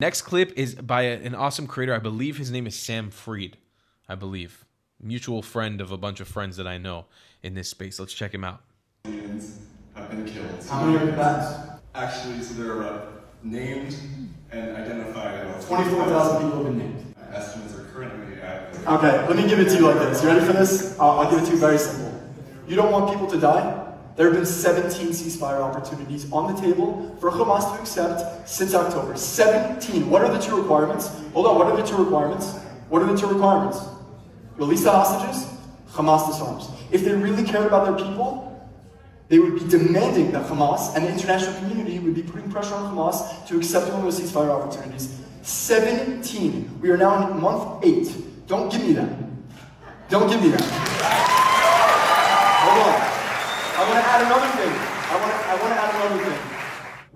Next clip is by an awesome creator. I believe his name is Sam Freed. I believe. Mutual friend of a bunch of friends that I know in this space. Let's check him out. Have been killed. How many combatants? Actually, so they're named and identified. 24,000 people have been named. Estimates are currently at... Okay, let me give it to you like this. You ready for this? I'll give it to you very simple. You don't want people to die? There have been 17 ceasefire opportunities on the table for Hamas to accept since October. 17. What are the two requirements? Hold on, what are the two requirements? What are the two requirements? Release the hostages, Hamas disarms. If they really cared about their people, they would be demanding that Hamas and the international community would be putting pressure on Hamas to accept one of those ceasefire opportunities. 17. We are now in month 8. Don't give me that. Don't give me that. Hold on. I want to add another thing. I want to add another thing.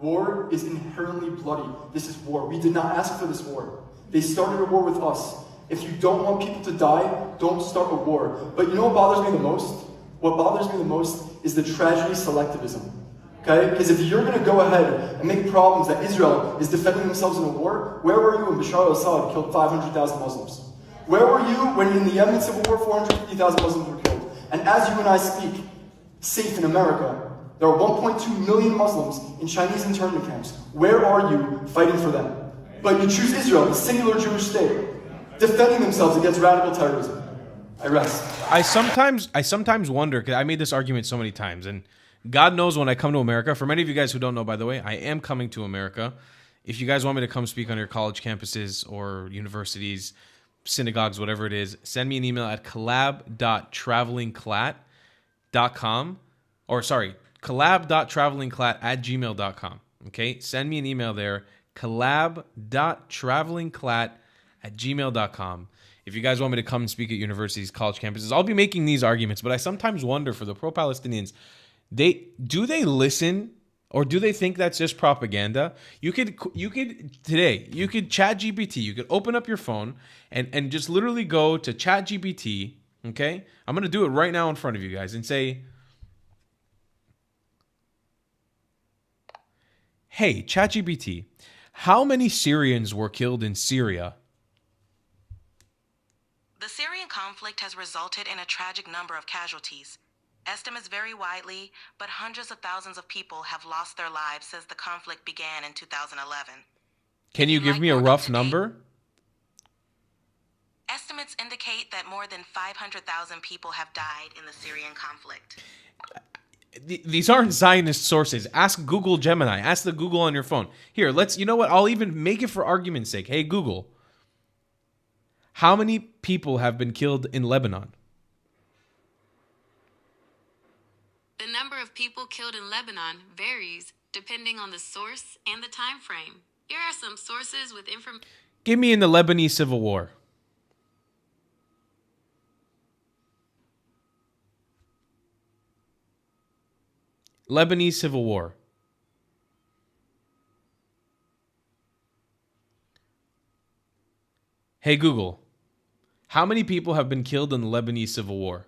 War is inherently bloody. This is war. We did not ask for this war. They started a war with us. If you don't want people to die, don't start a war. But you know what bothers me the most? What bothers me the most is the tragedy selectivism. Okay? Because if you're going to go ahead and make problems that Israel is defending themselves in a war, where were you when Bashar al-Assad killed 500,000 Muslims? Where were you when in the Yemen civil war 450,000 Muslims were killed? And as you and I speak, safe in America, there are 1.2 million Muslims in Chinese internment camps. Where are you fighting for them? But you choose Israel, the singular Jewish state, defending themselves against radical terrorism. I rest. I sometimes wonder, because I made this argument so many times, and God knows when I come to America, for many of you guys who don't know, by the way, I am coming to America. If you guys want me to come speak on your college campuses or universities, synagogues, whatever it is, send me an email at collab.travelingclat.com, or sorry, collab.travelingclat@gmail.com. Okay, send me an email there, collab.travelingclat@gmail.com. If you guys want me to come and speak at universities, college campuses, I'll be making these arguments, but I sometimes wonder for the pro-Palestinians, do they listen, or do they think that's just propaganda? You could chat GPT, you could open up your phone and just literally go to chat GPT, okay? I'm going to do it right now in front of you guys and say, hey, ChatGPT, how many Syrians were killed in Syria? The Syrian conflict has resulted in a tragic number of casualties. Estimates vary widely, but hundreds of thousands of people have lost their lives since the conflict began in 2011. Can you give me a rough number? Estimates indicate that more than 500,000 people have died in the Syrian conflict. These aren't Zionist sources. Ask Google Gemini. Ask the Google on your phone. Here, you know what? I'll even make it for argument's sake. Hey, Google, how many people have been killed in Lebanon? The number of people killed in Lebanon varies depending on the source and the time frame. Here are some sources with information. Give me in the Lebanese Civil War. Lebanese Civil War. Hey Google, how many people have been killed in the Lebanese Civil War?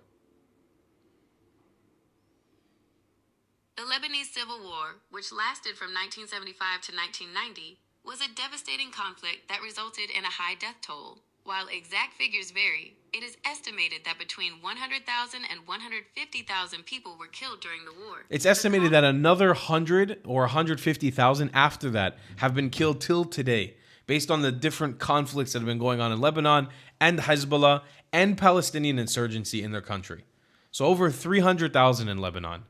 The Lebanese Civil War, which lasted from 1975 to 1990, was a devastating conflict that resulted in a high death toll. While exact figures vary, it is estimated that between 100,000 and 150,000 people were killed during the war. It's estimated that another 100 or 150,000 after that have been killed till today, based on the different conflicts that have been going on in Lebanon and Hezbollah and Palestinian insurgency in their country. So over 300,000 in Lebanon.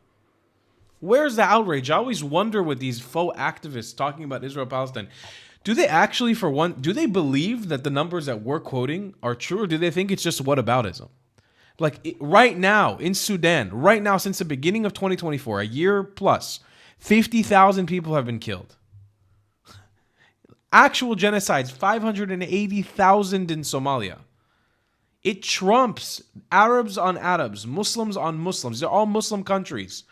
Where's the outrage? I always wonder with these faux activists talking about Israel-Palestine. Do they actually, for one, do they believe that the numbers that we're quoting are true, or do they think it's just whataboutism? Like right now in Sudan, right now since the beginning of 2024, a year plus, 50,000 people have been killed. Actual genocides, 580,000 in Somalia. It trumps Arabs on Arabs, Muslims on Muslims. They're all Muslim countries.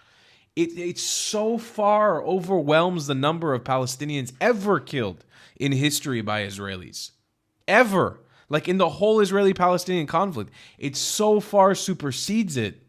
It so far overwhelms the number of Palestinians ever killed in history by Israelis. Ever. Like in the whole Israeli-Palestinian conflict. It so far supersedes it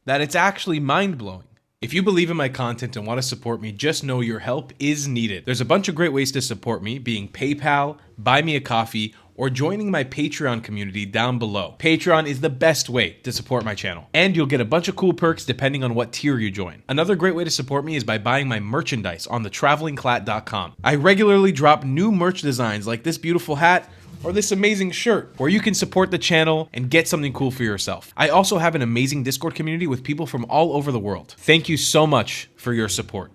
that it's actually mind-blowing. If you believe in my content and want to support me, just know your help is needed. There's a bunch of great ways to support me, being PayPal, Buy Me a Coffee, or joining my Patreon community down below. Patreon is the best way to support my channel, and you'll get a bunch of cool perks depending on what tier you join. Another great way to support me is by buying my merchandise on thetravelingclat.com. I regularly drop new merch designs like this beautiful hat or this amazing shirt, where you can support the channel and get something cool for yourself. I also have an amazing Discord community with people from all over the world. Thank you so much for your support.